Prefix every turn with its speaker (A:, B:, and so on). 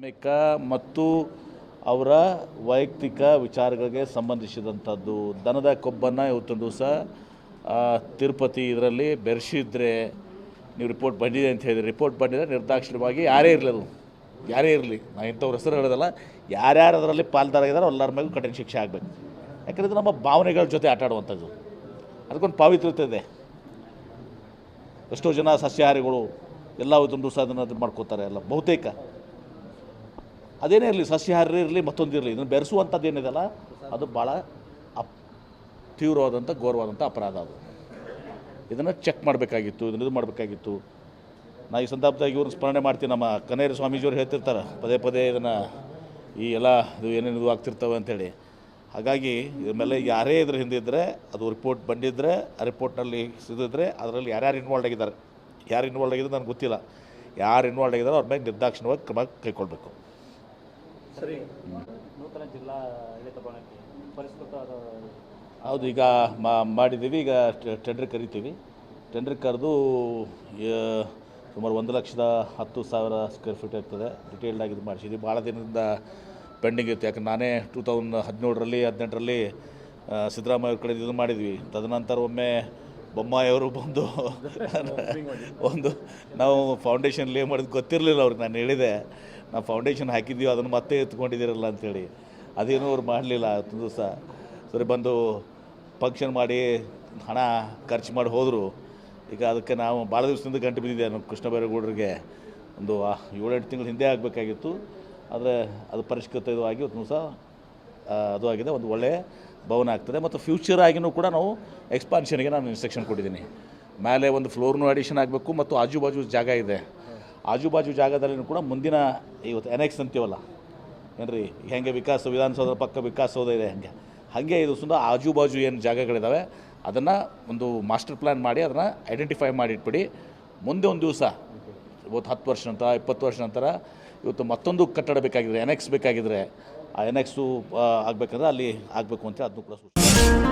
A: ಧಾರ್ಮಿಕ ಮತ್ತು ಅವರ ವೈಯಕ್ತಿಕ ವಿಚಾರಗಳಿಗೆ ಸಂಬಂಧಿಸಿದಂಥದ್ದು. ದನದ ಕೊಬ್ಬನ್ನು ಇವತ್ತೊಂದು ದಿವಸ ತಿರುಪತಿ ಇದರಲ್ಲಿ ಬೆರೆಸಿದ್ರೆ ನೀವು ರಿಪೋರ್ಟ್ ಬಂದಿದೆ ಅಂತ ಹೇಳಿದ್ರಿ. ರಿಪೋರ್ಟ್ ಬಂದಿದೆ ನಿರ್ದಾಕ್ಷಿಣ್ಯವಾಗಿ ಯಾರೇ ಇರಲಿ, ಅದು ಯಾರೇ ಇರಲಿ, ನಾನು ಇಂಥವ್ರ ಹೆಸರು ಹೇಳೋದಲ್ಲ, ಯಾರ್ಯಾರು ಅದರಲ್ಲಿ ಪಾಲ್ದಾರಾಗಿದ್ದಾರೆ ಎಲ್ಲರ ಮೇಲೂ ಕಠಿಣ ಶಿಕ್ಷೆ ಆಗಬೇಕು. ಯಾಕಂದರೆ ಇದು ನಮ್ಮ ಭಾವನೆಗಳ ಜೊತೆ ಆಟ ಆಡುವಂಥದ್ದು, ಅದಕ್ಕೊಂದು ಪಾವಿತ್ರ್ಯತೆ ಇದೆ. ಎಷ್ಟೋ ಜನ ಸಸ್ಯಾಹಾರಿಗಳು ಎಲ್ಲ ಇವತ್ತೊಂದು ದಿವಸ ಅದನ್ನು ಮಾಡ್ಕೋತಾರೆ, ಎಲ್ಲ ಬಹುತೇಕ. ಅದೇನೇ ಇರಲಿ, ಸಸ್ಯಾಹಾರಿ ಇರಲಿ, ಮತ್ತೊಂದು ಇರಲಿ, ಇದನ್ನು ಬೆರೆಸುವಂಥದ್ದು ಏನಿದೆಲ್ಲ ಅದು ಭಾಳ ತೀವ್ರವಾದಂಥ ಘೋರವಾದಂಥ ಅಪರಾಧ. ಅದು ಇದನ್ನು ಚೆಕ್ ಮಾಡಬೇಕಾಗಿತ್ತು, ಇದನ್ನು ಇದು ಮಾಡಬೇಕಾಗಿತ್ತು. ನಾ ಈ ಸಂದರ್ಭದಾಗ ಇವ್ರನ್ನ ಸ್ಮರಣೆ ಮಾಡ್ತೀನಿ. ನಮ್ಮ ಕನೇರಿ ಸ್ವಾಮೀಜಿಯವ್ರು ಹೇಳ್ತಿರ್ತಾರೆ ಪದೇ ಪದೇ ಇದನ್ನು, ಈ ಎಲ್ಲ ಇದು ಏನೇನು ಇದು ಆಗ್ತಿರ್ತವೆ ಅಂಥೇಳಿ. ಹಾಗಾಗಿ ಇದ್ರ ಮೇಲೆ ಯಾರೇ ಇದ್ರ ಹಿಂದೆ ಇದ್ದರೆ, ಅದು ರಿಪೋರ್ಟ್ ಬಂದಿದ್ದರೆ, ಆ ರಿಪೋರ್ಟ್ನಲ್ಲಿ ಸಿದಿದ್ರೆ ಅದರಲ್ಲಿ ಯಾರ್ಯಾರು ಇನ್ವಾಲ್ವ್ ಆಗಿದ್ದಾರೆ, ಯಾರು ಇನ್ವಾಲ್ವ್ ಆಗಿದ್ದಾರೆ ನನಗೆ ಗೊತ್ತಿಲ್ಲ. ಯಾರು ಇನ್ವಾಲ್ವ್ ಆಗಿದ್ದಾರೆ ಅವ್ರ ಮೇಲೆ ನಿರ್ದಾಕ್ಷಿಣ್ಯವಾಗಿ ಕ್ರಮ ಕೈಗೊಳ್ಬೇಕು.
B: ಸರಿ, ನೂತನ ಜಿಲ್ಲಾ ಆಡಳಿತಕ್ಕೆ ಪರಿಷ್ಕೃತ
A: ಹೌದು, ಈಗ ಮಾಡಿದ್ದೀವಿ. ಈಗ ಟೆಂಡರ್ ಕರಿತೀವಿ. ಟೆಂಡರ್ ಕರೆದು ಸುಮಾರು 1,10,000 ಸ್ಕ್ವೇರ್ ಫೀಟ್ ಆಗ್ತದೆ. ಡಿಟೇಲ್ಡ್ ಆಗಿ ಇದು ಮಾಡಿಸಿದ್ವಿ. ಭಾಳ ದಿನದಿಂದ ಪೆಂಡಿಂಗ್ ಇತ್ತು. ಯಾಕಂದ್ರೆ ನಾನೇ 2017ರಲ್ಲಿ 18ರಲ್ಲಿ ಸಿದ್ದರಾಮಯ್ಯ ಅವ್ರ ಕಡೆ ಇದು ಮಾಡಿದ್ವಿ. ತದನಂತರ ಒಮ್ಮೆ ಬೊಮ್ಮಾಯಿಯವರು ಬಂದು ಒಂದು ನಾವು ಫೌಂಡೇಶನ್ ಲೇ ಮಾಡೋದು ಗೊತ್ತಿರಲಿಲ್ಲ ಅವ್ರಿಗೆ. ನಾನು ಹೇಳಿದೆ, ನಾವು ಫೌಂಡೇಶನ್ ಹಾಕಿದ್ದೀವಿ, ಅದನ್ನು ಮತ್ತೆ ಎತ್ಕೊಂಡಿದ್ದೀರಲ್ಲ ಅಂಥೇಳಿ. ಅದೇನೂ ಅವ್ರು ಮಾಡಲಿಲ್ಲ. ಒಂದು ದಿವಸ ಸರಿ ಬಂದು ಫಂಕ್ಷನ್ ಮಾಡಿ ಹಣ ಖರ್ಚು ಮಾಡಿ ಹೋದರು. ಈಗ ಅದಕ್ಕೆ ನಾವು ಭಾಳ ದಿವಸದಿಂದ ಗಂಟು ಬಿದ್ದಿದೆ ನಮ್ಮ ಕೃಷ್ಣ ಬೈರೇಗೌಡರಿಗೆ. ಒಂದು 7-8 ತಿಂಗಳ ಹಿಂದೆ ಆಗಬೇಕಾಗಿತ್ತು. ಆದರೆ ಅದು ಪರಿಷ್ಕೃತ ಇದು ಆಗಿ ಒಂದು ದಿವಸ ಅದು ಆಗಿದೆ. ಒಂದು ಒಳ್ಳೆಯ ಭವನ ಆಗ್ತದೆ. ಮತ್ತು ಫ್ಯೂಚರ್ ಆಗಿನೂ ಕೂಡ ನಾವು ಎಕ್ಸ್ಪಾನ್ಷನ್ಗೆ ನಾನು ಇನ್ಸ್ಟ್ರಕ್ಷನ್ ಕೊಟ್ಟಿದ್ದೀನಿ. ಮೇಲೆ ಒಂದು ಫ್ಲೋರ್ನೂ ಅಡಿಷನ್ ಆಗಬೇಕು ಮತ್ತು ಆಜುಬಾಜು ಜಾಗ ಇದೆ. ಆಜುಬಾಜು ಜಾಗದಲ್ಲಿಯೂ ಕೂಡ ಮುಂದಿನ ಇವತ್ತು ಎನೆಕ್ಸ್ ಅಂತೀವಲ್ಲ ಏನ್ರಿ, ಹೆಂಗೆ ವಿಧಾನಸೌಧ ಪಕ್ಕ ವಿಕಾಸಸೌಧ ಇದೆ, ಹಾಗೆ ಇದು ಸುಂದರ ಆಜುಬಾಜು ಏನು ಜಾಗಗಳಿದ್ದಾವೆ ಅದನ್ನು ಒಂದು ಮಾಸ್ಟರ್ ಪ್ಲ್ಯಾನ್ ಮಾಡಿ ಅದನ್ನು ಐಡೆಂಟಿಫೈ ಮಾಡಿ ಇಟ್ಬಿಡಿ. ಮುಂದೆ ಒಂದು ದಿವಸ ಇವತ್ತು 10 ವರ್ಷ ನಂತರ 20 ವರ್ಷ ನಂತರ ಇವತ್ತು ಮತ್ತೊಂದು ಕಟ್ಟಡ ಬೇಕಾಗಿದ್ರೆ, ಎನೆಕ್ಸ್ ಬೇಕಾಗಿದ್ದರೆ, ಆ ಎನೆಕ್ಸು ಆಗಬೇಕಂದ್ರೆ ಅಲ್ಲಿ ಆಗಬೇಕು ಅಂತ ಅದನ್ನು ಕೂಡ ಸೂಚನೆ.